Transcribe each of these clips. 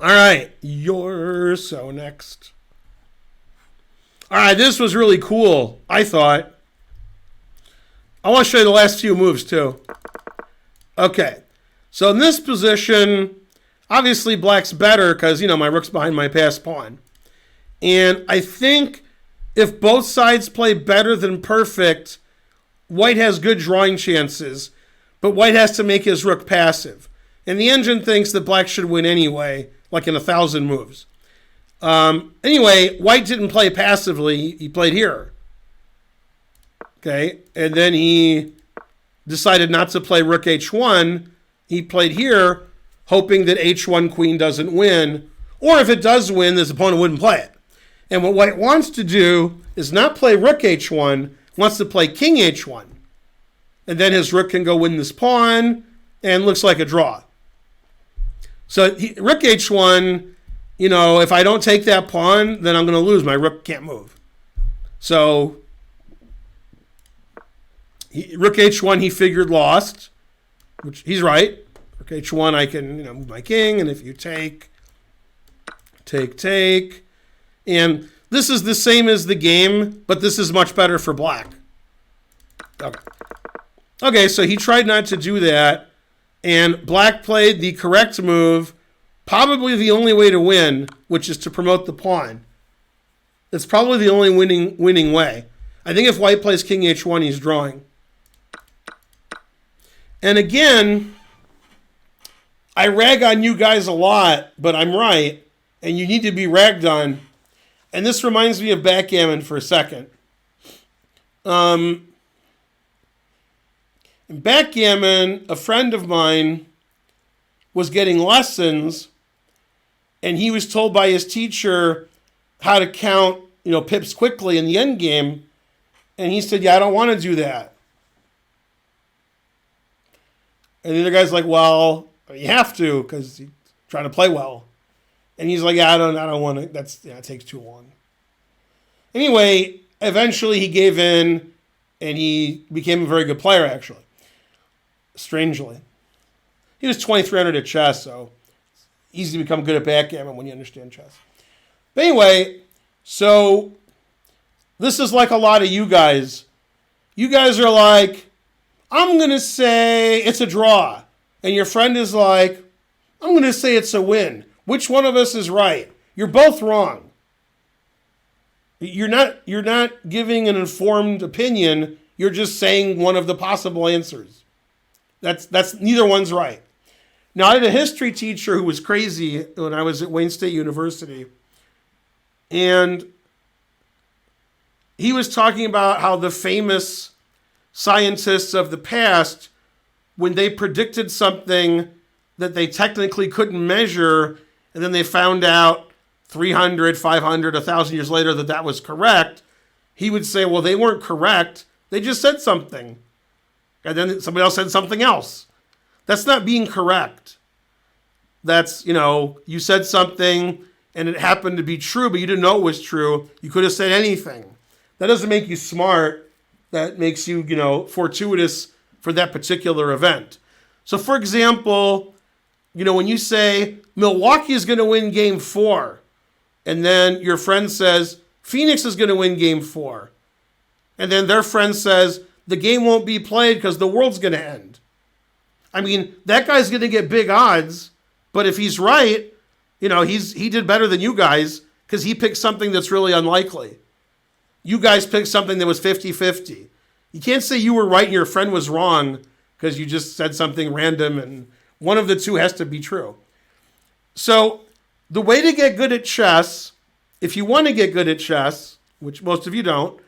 All right, you're so next. All right, this was really cool, I thought. I want to show you the last few moves, too. Okay, so in this position, obviously black's better because, my rook's behind my passed pawn. And I think if both sides play better than perfect, white has good drawing chances, but white has to make his rook passive. And the engine thinks that black should win anyway, like in 1,000 moves. Anyway, white didn't play passively. He played here. Okay, and then he decided not to play rook h1. He played here, hoping that h1 queen doesn't win. Or if it does win, his opponent wouldn't play it. And what white wants to do is not play rook h1, wants to play king h1. And then his rook can go win this pawn, and looks like a draw. So rook h1, if I don't take that pawn, then I'm going to lose. My rook can't move. So rook h1, he figured lost, which he's right. Rook h1, I can move my king, and if you take, and this is the same as the game, but this is much better for black. Okay, so he tried not to do that, and black played the correct move, probably the only way to win, which is to promote the pawn. That's probably the only winning way. I think if white plays king h1, he's drawing. And again, I rag on you guys a lot, but I'm right, and you need to be ragged on. And this reminds me of backgammon for a second. In backgammon, a friend of mine was getting lessons, and he was told by his teacher how to count, pips quickly in the endgame, and he said, "Yeah, I don't want to do that." And the other guy's like, "Well, you have to because he's trying to play well." And he's like, "Yeah, I don't want to. It takes too long." Anyway, eventually he gave in, and he became a very good player. Actually, strangely, he was 2,300 at chess, so it's easy to become good at backgammon when you understand chess. But anyway, so this is like a lot of you guys. You guys are like, "I'm going to say it's a draw." And your friend is like, "I'm going to say it's a win." Which one of us is right? You're both wrong. You're not giving an informed opinion. You're just saying one of the possible answers. That's neither one's right. Now, I had a history teacher who was crazy when I was at Wayne State University. And he was talking about how the famous scientists of the past, when they predicted something that they technically couldn't measure, and then they found out 300, 500, 1,000 years later that was correct, he would say, well, they weren't correct. They just said something. And then somebody else said something else. That's not being correct. That's, you said something and it happened to be true, but you didn't know it was true. You could have said anything. That doesn't make you smart. That makes you, fortuitous for that particular event. So, for example, when you say Milwaukee is going to win game 4, and then your friend says Phoenix is going to win game 4, and then their friend says the game won't be played because the world's going to end. I mean, that guy's going to get big odds, but if he's right, he did better than you guys because he picked something that's really unlikely. You guys picked something that was 50-50. You can't say you were right and your friend was wrong because you just said something random, and one of the two has to be true. So the way to get good at chess, if you want to get good at chess, which most of you don't,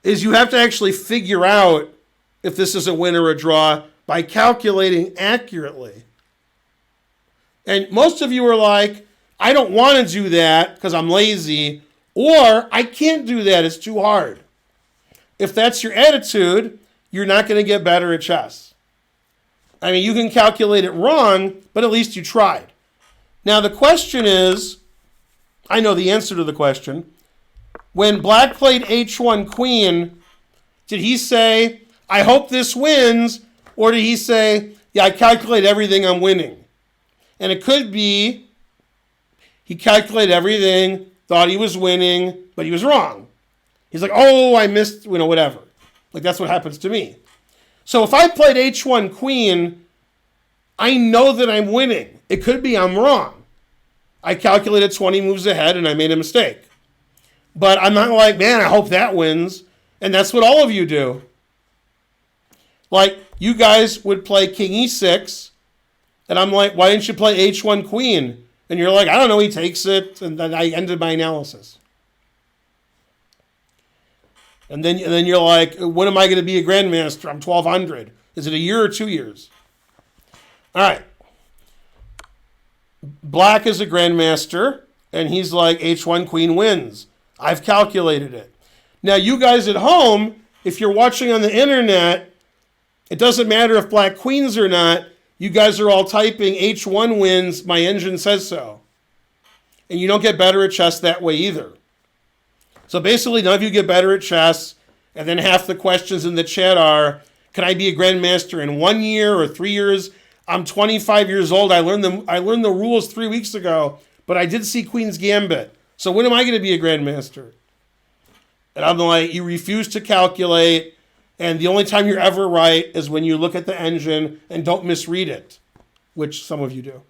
is you have to actually figure out if this is a win or a draw by calculating accurately. And most of you are like, I don't want to do that because I'm lazy, or I can't do that, it's too hard. If that's your attitude, you're not going to get better at chess. I mean, you can calculate it wrong, but at least you tried. Now, the question is, I know the answer to the question. When black played h1 queen, did he say, I hope this wins, or did he say, yeah, I calculate everything, I'm winning? And it could be He calculated everything, thought he was winning, but he was wrong. He's like, oh, I missed, whatever. Like, that's what happens to me. So if I played h1 queen, I know that I'm winning. It could be I'm wrong. I calculated 20 moves ahead and I made a mistake. But I'm not like, man, I hope that wins. And that's what all of you do. Like, you guys would play king e6, and I'm like, why didn't you play h1 queen? And you're like, I don't know, he takes it, and then I ended my analysis. And then you're like, when am I going to be a Grandmaster? I'm 1,200. Is it a year or 2 years? All right. Black is a Grandmaster, and he's like, h1 queen wins. I've calculated it. Now, you guys at home, if you're watching on the internet, it doesn't matter if black queens or not. You guys are all typing h1 wins, my engine says so. And you don't get better at chess that way either. So basically, none of you get better at chess, and then half the questions in the chat are, can I be a Grandmaster in 1 year or 3 years? I'm 25 years old. I learned the rules 3 weeks ago, but I did see Queen's Gambit. So when am I going to be a Grandmaster? And I'm like, you refuse to calculate, and the only time you're ever right is when you look at the engine and don't misread it, which some of you do.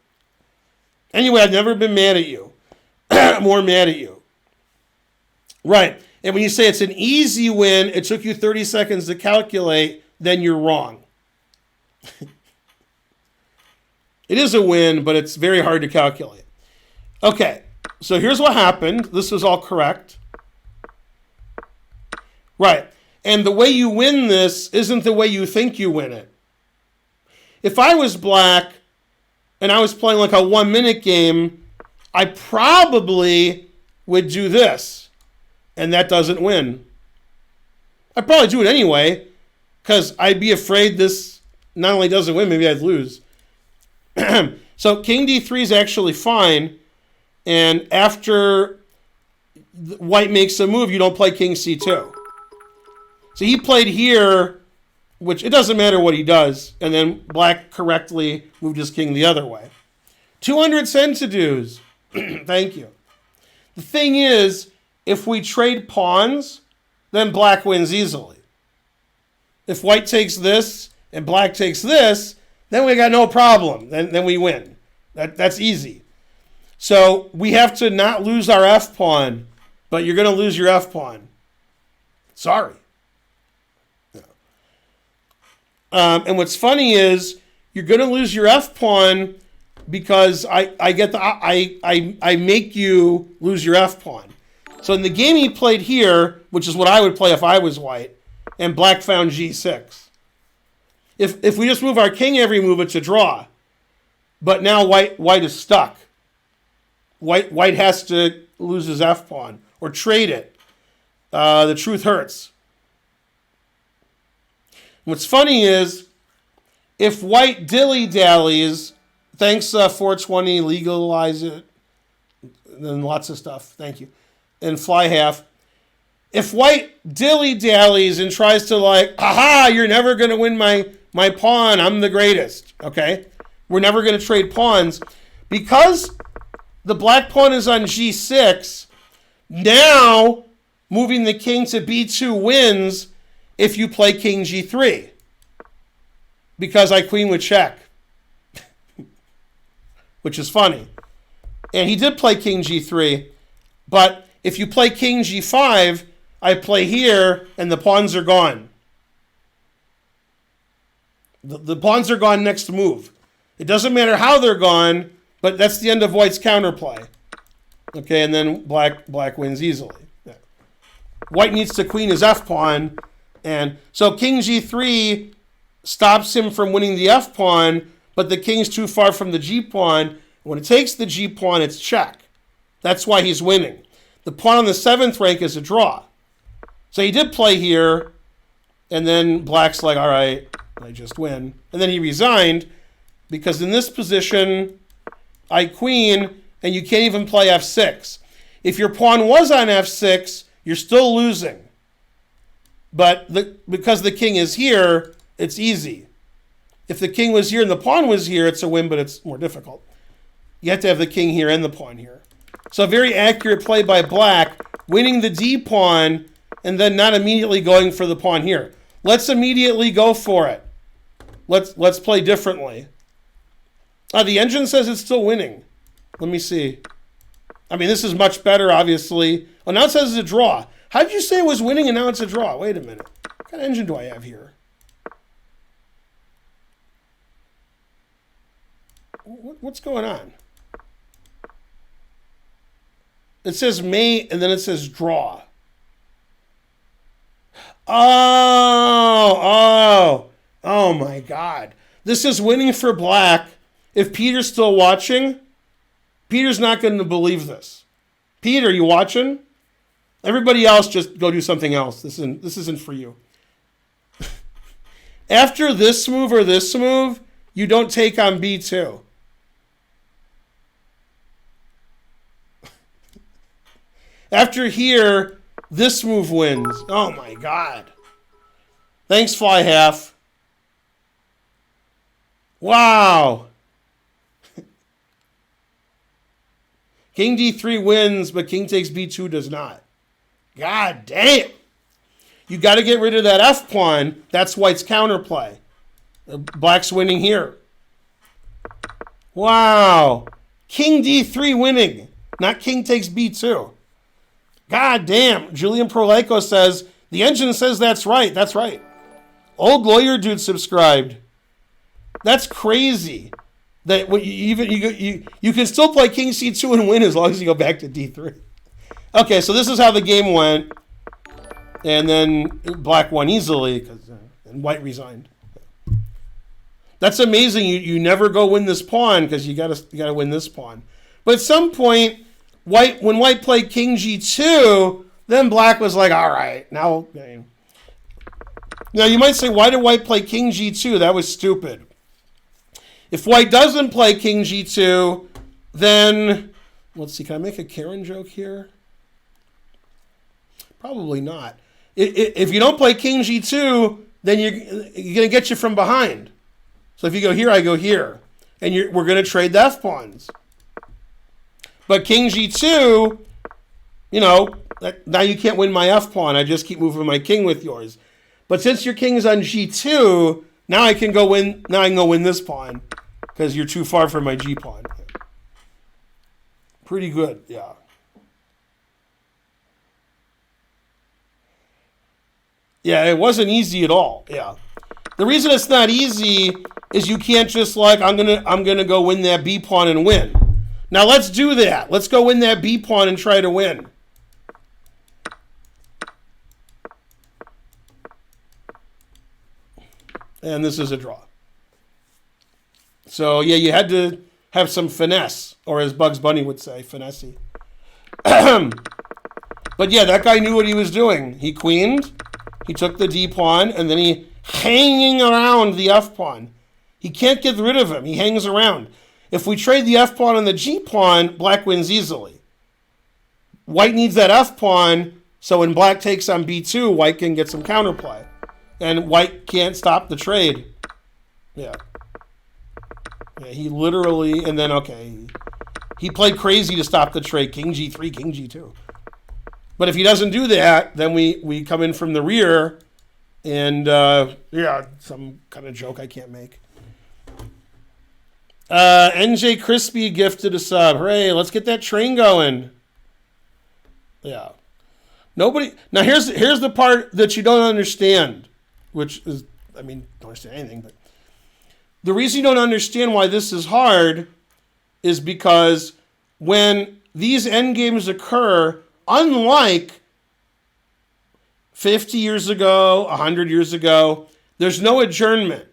Anyway, I've never been mad at you. I'm more mad at you. Right. And when you say it's an easy win, it took you 30 seconds to calculate, then you're wrong. It is a win, but it's very hard to calculate. Okay, so here's what happened. This is all correct. Right. And the way you win this isn't the way you think you win it. If I was black and I was playing like a 1 minute game, I probably would do this. And that doesn't win. I'd probably do it anyway, because I'd be afraid this not only doesn't win, maybe I'd lose. So king d3 is actually fine. And after white makes a move, you don't play king c2. So he played here, which it doesn't matter what he does. And then black correctly moved his king the other way. 200 centidues. Thank you. The thing is, if we trade pawns, then black wins easily. If white takes this and black takes this, then we got no problem. Then we win. That's easy. So we have to not lose our f-pawn, but you're going to lose your f-pawn. Sorry. And what's funny is you're going to lose your f-pawn because I make you lose your f-pawn. So in the game he played here, which is what I would play if I was white, and black found g6. If we just move our king every move, it's a draw. But now white is stuck. White has to lose his f-pawn or trade it. The truth hurts. What's funny is, if white dilly-dallies, thanks 420, legalize it, then lots of stuff, thank you, and fly half. If white dilly-dallies and tries to like, aha, you're never going to win my pawn, I'm the greatest, okay? We're never going to trade pawns. Because the black pawn is on g6, now moving the king to b2 wins if you play king g3. Because I queen would check. Which is funny. And he did play king g3. But if you play king g5, I play here and the pawns are gone. The pawns are gone next move. It doesn't matter how they're gone, but that's the end of white's counterplay. Okay, and then black wins easily. Yeah. White needs to queen his f-pawn, and so king g3 stops him from winning the f-pawn, but the king's too far from the g-pawn. When it takes the g-pawn, it's check. That's why he's winning. The pawn on the 7th rank is a draw. So he did play here, and then black's like, all right, I just win. And then he resigned, because in this position, I queen, and you can't even play f6. If your pawn was on f6, you're still losing. But because the king is here, it's easy. If the king was here and the pawn was here, it's a win, but it's more difficult. You have to have the king here and the pawn here. So a very accurate play by black, winning the D pawn, and then not immediately going for the pawn here. Let's immediately go for it. Let's play differently. The engine says it's still winning. Let me see. I mean, this is much better, obviously. Oh, now it says it's a draw. How did you say it was winning and now it's a draw? Wait a minute. What kind of engine do I have here? What's going on? It says mate and then it says draw. Oh my God. This is winning for black. If Peter's still watching, Peter's not going to believe this. Peter, you watching? Everybody else just go do something else. This isn't for you. After this move or this move, you don't take on B2. After here, this move wins. Oh my God. Thanks, Fly Half. Wow. King D3 wins, but King takes B2 does not. God damn. You got to get rid of that F pawn. That's White's counterplay. Black's winning here. Wow. King D3 winning. Not King takes B2. God damn. Julian Proleco says, the engine says that's right. That's right. Old lawyer dude subscribed. That's crazy. That you can still play King C2 and win as long as you go back to D3. Okay, so this is how the game went. And then black won easily, and White resigned. That's amazing. You never go win this pawn because you gotta win this pawn. But at some point, when White played King G2, then Black was like, all right, now. Now you might say, why did White play King G2? That was stupid. If White doesn't play King G2, then let's see. Can I make a Karen joke here? Probably not. If you don't play King G2, then you're going to get you from behind. So if you go here, I go here. And we're going to trade the F-pawns. But King G2, now you can't win my F-pawn. I just keep moving my king with yours. But since your king is on G2, now I can go win. Now I can go win this pawn because you're too far from my G-pawn. Pretty good, yeah. Yeah, it wasn't easy at all. Yeah. The reason it's not easy is you can't just I'm gonna go win that B pawn and win. Now let's do that. Let's go win that B pawn and try to win. And this is a draw. So yeah, you had to have some finesse, or as Bugs Bunny would say, finesse. But yeah, that guy knew what he was doing. He queened. He took the D pawn, and then he hanging around the F pawn. He can't get rid of him. He hangs around. If we trade the F pawn and the G pawn, Black wins easily. White needs that F pawn, so when Black takes on B2, White can get some counterplay. And White can't stop the trade. Yeah. Yeah, he literally, and then, okay, he played crazy to stop the trade. King G3, King G2. But if he doesn't do that, then we come in from the rear, and yeah, some kind of joke I can't make. NJ Crispy gifted a sub. Hooray, let's get that train going. Yeah. Nobody. Now here's the part that you don't understand, which is, I mean, don't understand anything, but the reason you don't understand why this is hard is because when these endgames occur, unlike 50 years ago, 100 years ago, there's no adjournment.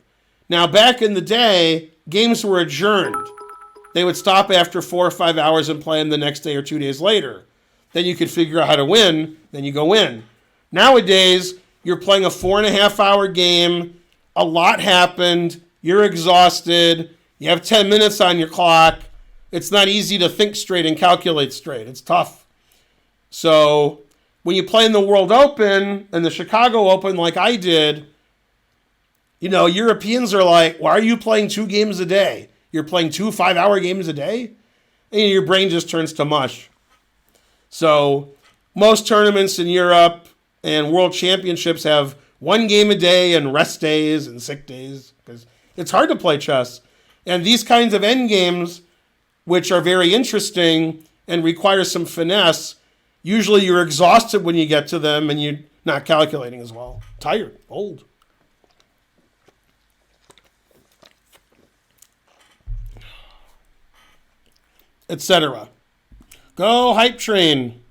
Now, back in the day, games were adjourned. They would stop after 4 or 5 hours and play them the next day or 2 days later. Then you could figure out how to win, then you go in. Nowadays, you're playing a 4.5 hour game, a lot happened, you're exhausted, you have 10 minutes on your clock. It's not easy to think straight and calculate straight. It's tough. So when you play in the World Open and the Chicago Open like I did, Europeans are like, why are you playing 2 games a day? You're playing 2 5-hour games a day? And your brain just turns to mush. So most tournaments in Europe and world championships have 1 game a day and rest days and sick days because it's hard to play chess. And these kinds of end games, which are very interesting and require some finesse, usually you're exhausted when you get to them and you're not calculating as well. Tired, old. Etc. Go hype train.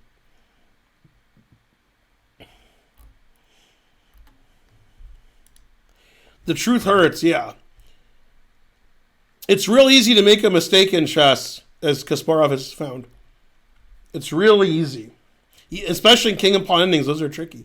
The truth hurts, yeah. It's real easy to make a mistake in chess, as Kasparov has found. It's really easy. Especially in king and pawn endings, those are tricky.